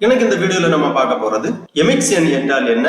எனக்கு இந்த வீடியோல நம்ம பார்க்க போறது எமிக்ஸ் என்றால் என்ன,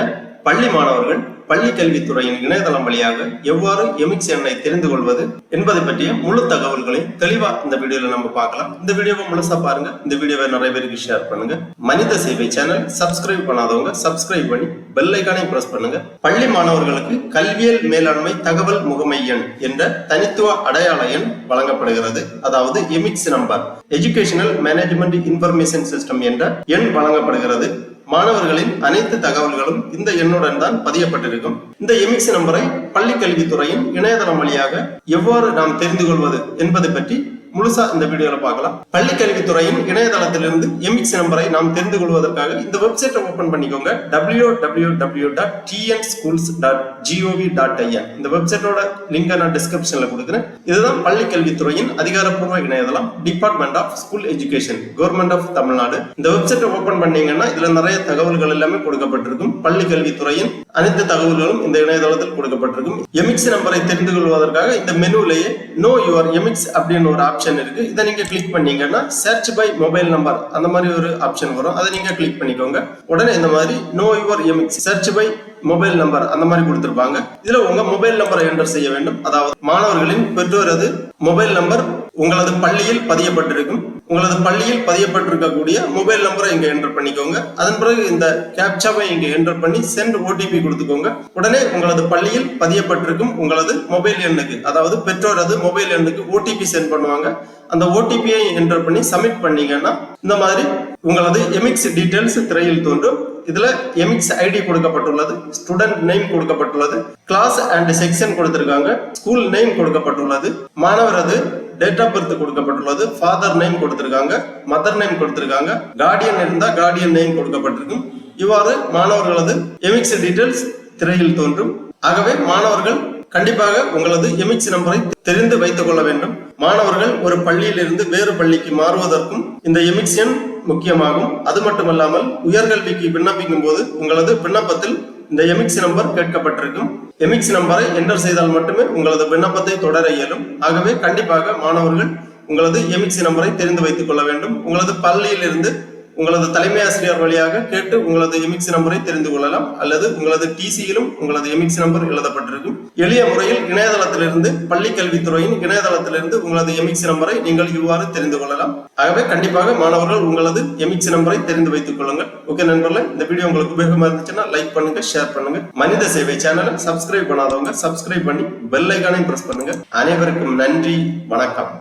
பள்ளி மாணவர்கள் பள்ளி கல்வித்துறையின் இணையதளம் வழியாக எவ்வாறு எமிக்ஸ் எண்ணை தெரிந்து கொள்வது என்பதை பற்றிய முழு தகவல்களை தெளிவா இந்த வீடியோல நம்ம பார்க்கலாம். இந்த வீடியோவை முழுசா பாருங்க. இந்த வீடியோவை நிறைய பேருக்கு ஷேர் பண்ணுங்க. மனித சேவை சேனல் சப்ஸ்கிரைப் பண்ணாதவங்க சப்ஸ்கிரைப் பண்ணி பெல் ஐகானை பிரஸ் பண்ணுங்க. பள்ளி மாணவர்களுக்கு கல்வியல் மேலாண்மை தகவல் முகமை எண் என்ற தனித்துவ அடையாள எண் வழங்கப்படுகிறது. அதாவது EMIS number, educational management information system என்ற எண் வழங்கப்படுகிறது. மாணவர்களின் அனைத்து தகவல்களும் இந்த எண்ணுடன் தான் பதியப்பட்டிருக்கும். இந்த எமிக்ஸ் நம்பரை பள்ளி கல்வித்துறையின் இணையதளம் வழியாக எவ்வாறு நாம் தெரிந்து கொள்வது என்பதை பற்றி முழுசா இந்த வீடியோல பார்க்கலாம். பள்ளி கல்வித்துறையின் இணையதளத்திலிருந்து எமிக்ஸ் நம்பரை நாம் தெரிந்து கொள்வதற்காக இந்த வெப்சைட்டை ஓபன் பண்ணிக்கோங்க. www.tnschools.gov.in. இந்த வெப்சைட்டோட லிங்கை நான் டிஸ்கிரிப்ஷன்ல கொடுக்குறேன். இதுதான் பள்ளி கல்வித்துறையின் அதிகாரப்பூர்வ இணையதளம், department of school education, government of Tamil Nadu. இந்த வெப்சைட்டை ஓபன் பண்ணீங்கன்னா இதுல நிறைய தகவல்கள் எல்லாமே கொடுக்கப்பட்டிருக்கும். பள்ளி கல்வித்துறையின் அனைத்து தகவல்களும் இந்த இணையதளத்தில் கொடுக்கப்பட்டிருக்கும். எமிக்ஸ் நம்பரை தெரிந்து கொள்வதற்காக இந்த மெனுலேயே நோ யுவர் எமிக்ஸ் அப்படின்னு ஒரு ஆப்ஷன் இருக்கு. இதை நீங்க கிளிக் பண்ணீங்கன்னா சர்ச் பை மொபைல் நம்பர் அந்த மாதிரி ஒரு ஆப்ஷன் வரும். அதை நீங்க கிளிக் பண்ணிக்கோங்க. உடனே இந்த மாதிரி know your EMIS search by mobile number அந்த மாதிரி கொடுத்திருப்பாங்க. இதுல உங்க மொபைல் நம்பரை என்டர் செய்ய வேண்டும். அதாவது மாணவர்களின் பெற்றோரது மொபைல் நம்பர் உங்களது பள்ளியில் பதியப்பட்டிருக்கும். உங்களது பள்ளியில் பதியப்பட்டிருக்கக்கூடிய மொபைல் நம்பரை இங்க என்டர் பண்ணிக்கோங்க. அதன் பிறகு இந்த கேப்சாவை இங்க என்டர் பண்ணி சென்ட் ஓடிபி கொடுத்துக்கோங்க. உடனே உங்களது பள்ளியில் பதியப்பட்டிருக்கும் உங்களது மொபைல் எண்ணுக்கு, அதாவது பெற்றோரது மொபைல் எண்ணுக்கு ஓடிபி சென்ட் பண்ணுவாங்க. அந்த ஓடிபியை என்டர் பண்ணி சப்மிட் பண்ணீங்கன்னா இந்த மாதிரி உங்களது எமிக்ஸ் டீடைல்ஸ் திரையில் தோன்றும். இதுல எமிக்ஸ் ஐடி கொடுக்கப்பட்டுள்ளது, ஸ்டூடெண்ட் நேம் கொடுக்கப்பட்டுள்ளது, கிளாஸ் அண்ட் செக்ஷன் கொடுத்திருக்காங்க, ஸ்கூல் நேம் கொடுக்கப்பட்டுள்ளது, மாணவரது டேட் ஆஃப் பர்த் கொடுக்கப்பட்டுள்ளது, ஃபாதர் நேம் கொடுத்திருக்காங்க, மதர் நேம் கொடுத்திருக்காங்க, கார்டியன் இருந்தா கார்டியன் நேம் கொடுக்கப்பட்டிருக்கும். இவ்வாறு மாணவர்களது எமிக்ஸ் டீடைல்ஸ் திரையில் தோன்றும். ஆகவே மாணவர்கள் கண்டிப்பாக உங்களது எமிக்ஸ் நம்பரை தெரிந்து வைத்துக் கொள்ள வேண்டும். மாணவர்கள் ஒரு பள்ளியில் இருந்து வேறு பள்ளிக்கு மாறுவதற்கும் இந்த எமிக்ஸ் எண் முக்கியமாகும். அது மட்டுமல்லாமல் உயர்கல்விக்கு விண்ணப்பிக்கும் போது உங்களது விண்ணப்பத்தில் இந்த எமிக்ஸ் நம்பர் கேட்கப்பட்டிருக்கும். எமிக்ஸ் நம்பரை என்டர் செய்தால் மட்டுமே உங்களது விண்ணப்பத்தை தொடர இயலும். ஆகவே கண்டிப்பாக மாணவர்கள் உங்களது எமிக்ஸ் நம்பரை தெரிந்து வைத்துக் கொள்ள வேண்டும். உங்களது பள்ளியிலிருந்து உங்களது தலைமை ஆசிரியர் வழியாக கேட்டு உங்களது எமிக்ஸ் நம்பரை தெரிந்து கொள்ளலாம். அல்லது உங்களது டிசியிலும் உங்களது எமிக்ஸ் நம்பர் எழுதப்பட்டிருக்கும். எளிய முறையில் இணையதளத்திலிருந்து, பள்ளி கல்வித்துறையின் இணையதளத்திலிருந்து உங்களது எமிக்ஸ் நம்பரை நீங்கள் இவ்வாறு தெரிந்து கொள்ளலாம். ஆகவே கண்டிப்பாக மாணவர்கள் உங்களது எமிக்ஸ் நம்பரை தெரிந்து வைத்துக் கொள்ளுங்கள். ஓகே நண்பர்களே, இந்த வீடியோ உங்களுக்கு உபயோகமா இருந்துச்சுன்னா லைக் பண்ணுங்க, ஷேர் பண்ணுங்க. மனித சேவை சேனலை சப்ஸ்கிரைப் பண்ணாதவங்க சப்ஸ்கிரைப் பண்ணி பெல் ஐகானை பிரஸ் பண்ணுங்க. அனைவருக்கும் நன்றி, வணக்கம்.